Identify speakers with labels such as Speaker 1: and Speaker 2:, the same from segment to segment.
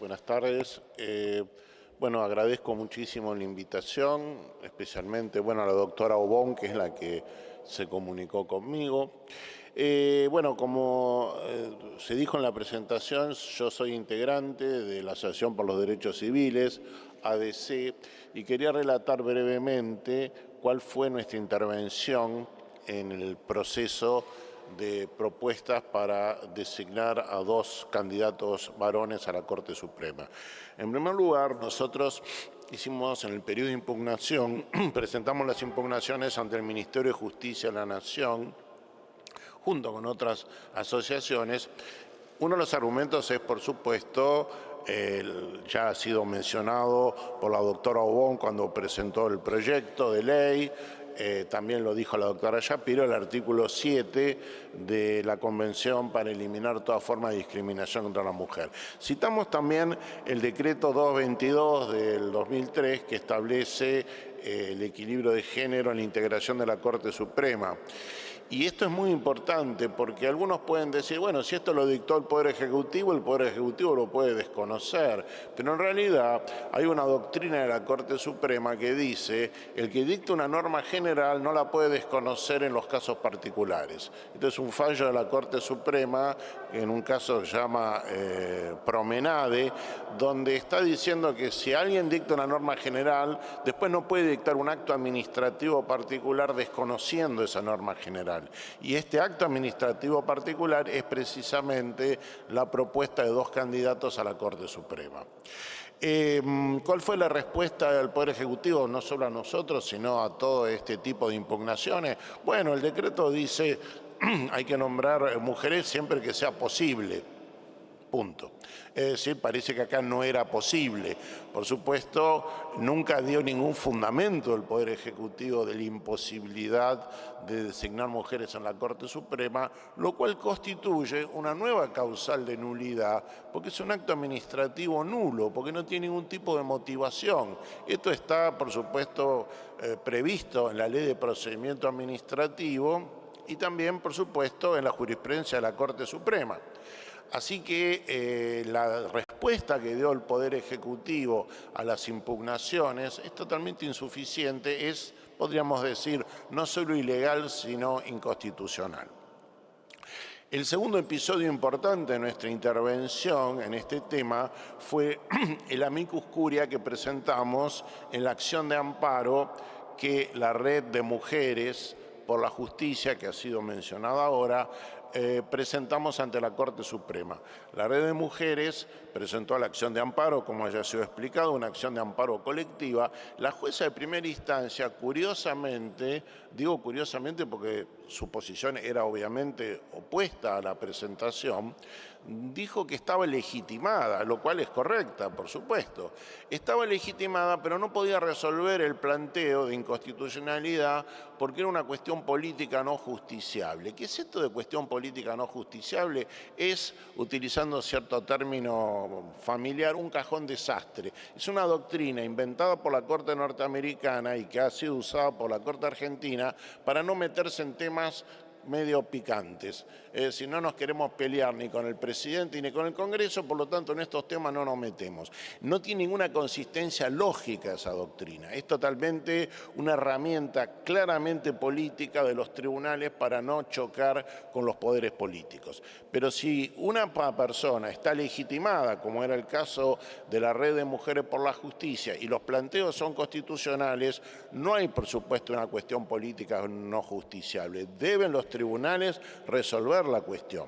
Speaker 1: Buenas tardes. Bueno, agradezco muchísimo la invitación, especialmente a la doctora Obón, que es la que se comunicó conmigo. Bueno, como se dijo en la presentación, yo soy integrante de la Asociación por los Derechos Civiles, ADC, y quería relatar brevemente cuál fue nuestra intervención en el proceso de propuestas para designar a dos candidatos varones a la Corte Suprema. En primer lugar, nosotros hicimos en el periodo de impugnación, presentamos las impugnaciones ante el Ministerio de Justicia de la Nación, junto con otras asociaciones. Uno de los argumentos es, por supuesto, ya ha sido mencionado por la doctora Obón cuando presentó el proyecto de ley, también lo dijo la doctora Shapiro, el artículo 7 de la Convención para eliminar toda forma de discriminación contra la mujer. Citamos también el decreto 222 del 2003 que establece el equilibrio de género en la integración de la Corte Suprema. Y esto es muy importante porque algunos pueden decir, bueno, si esto lo dictó el Poder Ejecutivo lo puede desconocer. Pero en realidad hay una doctrina de la Corte Suprema que dice el que dicta una norma general no la puede desconocer en los casos particulares. Este es un fallo de la Corte Suprema, en un caso que se llama Promenade, donde está diciendo que si alguien dicta una norma general, después no puede dictar un acto administrativo particular desconociendo esa norma general. Y este acto administrativo particular es precisamente la propuesta de dos candidatos a la Corte Suprema. ¿Cuál fue la respuesta del Poder Ejecutivo, no solo a nosotros, sino a todo este tipo de impugnaciones? Bueno, el decreto dice hay que nombrar mujeres siempre que sea posible. Punto. Es decir, parece que acá no era posible. Por supuesto, nunca dio ningún fundamento el Poder Ejecutivo de la imposibilidad de designar mujeres en la Corte Suprema, lo cual constituye una nueva causal de nulidad, porque es un acto administrativo nulo, porque no tiene ningún tipo de motivación. Esto está, por supuesto, previsto en la Ley de Procedimiento Administrativo y también, por supuesto, en la jurisprudencia de la Corte Suprema. Así que la respuesta que dio el Poder Ejecutivo a las impugnaciones es totalmente insuficiente, podríamos decir, no solo ilegal, sino inconstitucional. El segundo episodio importante de nuestra intervención en este tema fue el amicus curiae que presentamos en la acción de amparo que la Red de Mujeres por la Justicia, que ha sido mencionada ahora, presentamos ante la Corte Suprema. La Red de Mujeres presentó la acción de amparo, como ya se ha explicado, una acción de amparo colectiva. La jueza de primera instancia, curiosamente, digo curiosamente porque su posición era obviamente opuesta a la presentación, dijo que estaba legitimada, lo cual es correcta, por supuesto. Estaba legitimada, pero no podía resolver el planteo de inconstitucionalidad porque era una cuestión política no justiciable. ¿Qué es esto de cuestión política no justiciable? Es, utilizando cierto término familiar, un cajón desastre. Es una doctrina inventada por la Corte norteamericana y que ha sido usada por la Corte argentina para no meterse en temas medio picantes. Si no nos queremos pelear ni con el presidente ni con el Congreso, por lo tanto en estos temas no nos metemos. No tiene ninguna consistencia lógica esa doctrina. Es totalmente una herramienta claramente política de los tribunales para no chocar con los poderes políticos. Pero si una persona está legitimada, como era el caso de la Red de Mujeres por la Justicia, y los planteos son constitucionales, no hay, por supuesto, una cuestión política no justiciable. Deben los tribunales resolver la cuestión.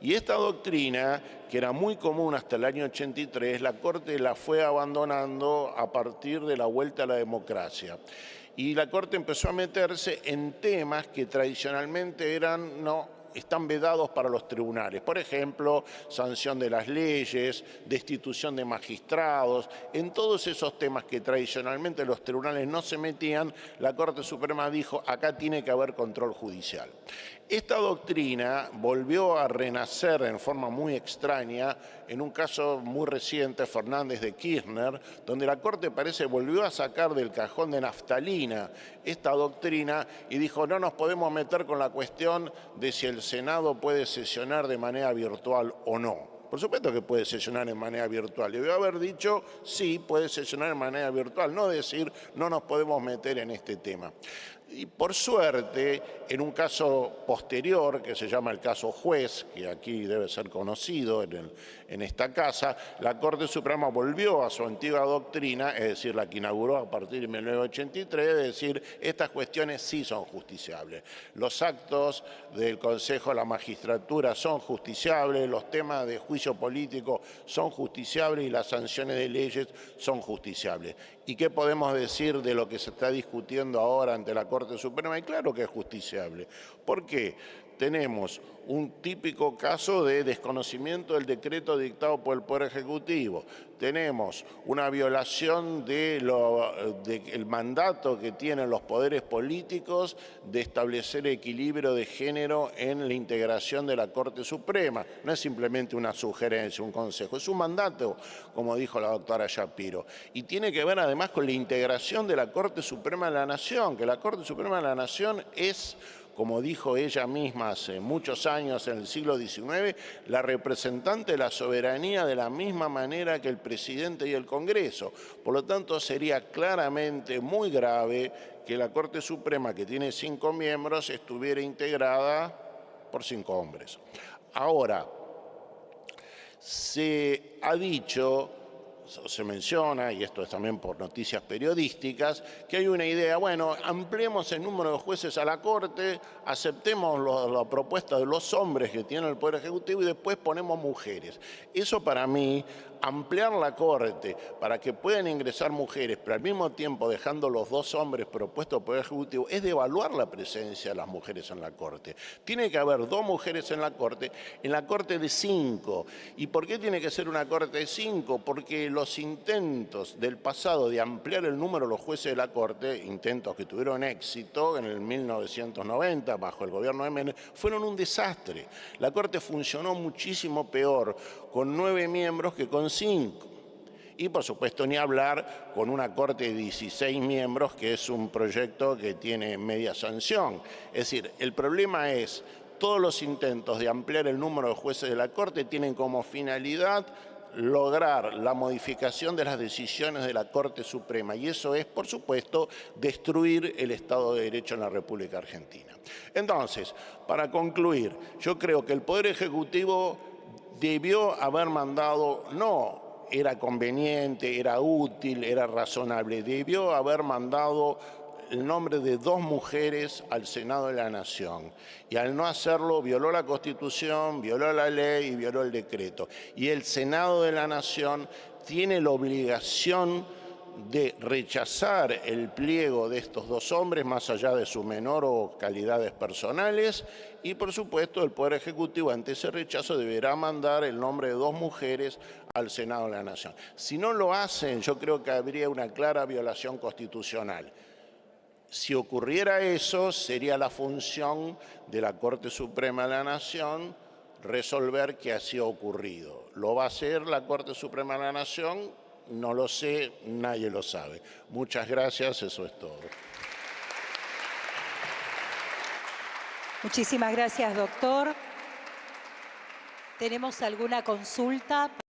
Speaker 1: Y esta doctrina, que era muy común hasta el año 83, la Corte la fue abandonando a partir de la vuelta a la democracia. Y la Corte empezó a meterse en temas que tradicionalmente están vedados para los tribunales. Por ejemplo, sanción de las leyes, destitución de magistrados. En todos esos temas que tradicionalmente los tribunales no se metían, la Corte Suprema dijo, acá tiene que haber control judicial. Esta doctrina volvió a renacer en forma muy extraña en un caso muy reciente, Fernández de Kirchner, donde la Corte volvió a sacar del cajón de naftalina esta doctrina y dijo no nos podemos meter con la cuestión de si el Senado puede sesionar de manera virtual o no. Por supuesto que puede sesionar en manera virtual. Debió haber dicho, sí, puede sesionar en manera virtual, no decir, no nos podemos meter en este tema. Y por suerte, en un caso posterior, que se llama el caso Juez, que aquí debe ser conocido en esta casa, la Corte Suprema volvió a su antigua doctrina, es decir, la que inauguró a partir de 1983, de decir, estas cuestiones sí son justiciables. Los actos del Consejo de la Magistratura son justiciables, los temas de juicio político son justiciables y las sanciones de leyes son justiciables. ¿Y qué podemos decir de lo que se está discutiendo ahora ante la Corte Suprema? Y claro que es justiciable. ¿Por qué? Tenemos un típico caso de desconocimiento del decreto dictado por el Poder Ejecutivo. Tenemos una violación del mandato que tienen los poderes políticos de establecer equilibrio de género en la integración de la Corte Suprema. No es simplemente una sugerencia, un consejo, es un mandato, como dijo la doctora Shapiro. Y tiene que ver además con la integración de la Corte Suprema de la Nación, que la Corte Suprema de la Nación es, como dijo ella misma hace muchos años, en el siglo XIX, la representante de la soberanía de la misma manera que el presidente y el Congreso. Por lo tanto, sería claramente muy grave que la Corte Suprema, que tiene 5 miembros, estuviera integrada por 5 hombres. Ahora, se ha dicho, se menciona, y esto es también por noticias periodísticas, que hay una idea, bueno, ampliemos el número de jueces a la Corte, aceptemos la propuesta de los hombres que tiene el Poder Ejecutivo y después ponemos mujeres. Eso para mí, ampliar la Corte para que puedan ingresar mujeres, pero al mismo tiempo dejando los 2 hombres propuestos por el Poder Ejecutivo, es devaluar la presencia de las mujeres en la Corte. Tiene que haber 2 mujeres en la Corte de 5. ¿Y por qué tiene que ser una Corte de 5? Porque los intentos del pasado de ampliar el número de los jueces de la Corte, intentos que tuvieron éxito en el 1990 bajo el gobierno de Menem, fueron un desastre. La Corte funcionó muchísimo peor con 9 miembros que con 5. Y por supuesto ni hablar con una Corte de 16 miembros, que es un proyecto que tiene media sanción. Es decir, el problema es, todos los intentos de ampliar el número de jueces de la Corte tienen como finalidad lograr la modificación de las decisiones de la Corte Suprema, y eso es, por supuesto, destruir el Estado de Derecho en la República Argentina. Entonces, para concluir, yo creo que el Poder Ejecutivo debió haber mandado, no era conveniente, era útil, era razonable, debió haber mandado el nombre de 2 mujeres al Senado de la Nación. Y al no hacerlo, violó la Constitución, violó la ley y violó el decreto. Y el Senado de la Nación tiene la obligación de rechazar el pliego de estos 2 hombres, más allá de su menor o calidades personales, y por supuesto el Poder Ejecutivo ante ese rechazo deberá mandar el nombre de 2 mujeres al Senado de la Nación. Si no lo hacen, yo creo que habría una clara violación constitucional. Si ocurriera eso, sería la función de la Corte Suprema de la Nación resolver que así ha ocurrido. ¿Lo va a hacer la Corte Suprema de la Nación? No lo sé, nadie lo sabe. Muchas gracias, eso es todo.
Speaker 2: Muchísimas gracias, doctor. ¿Tenemos alguna consulta?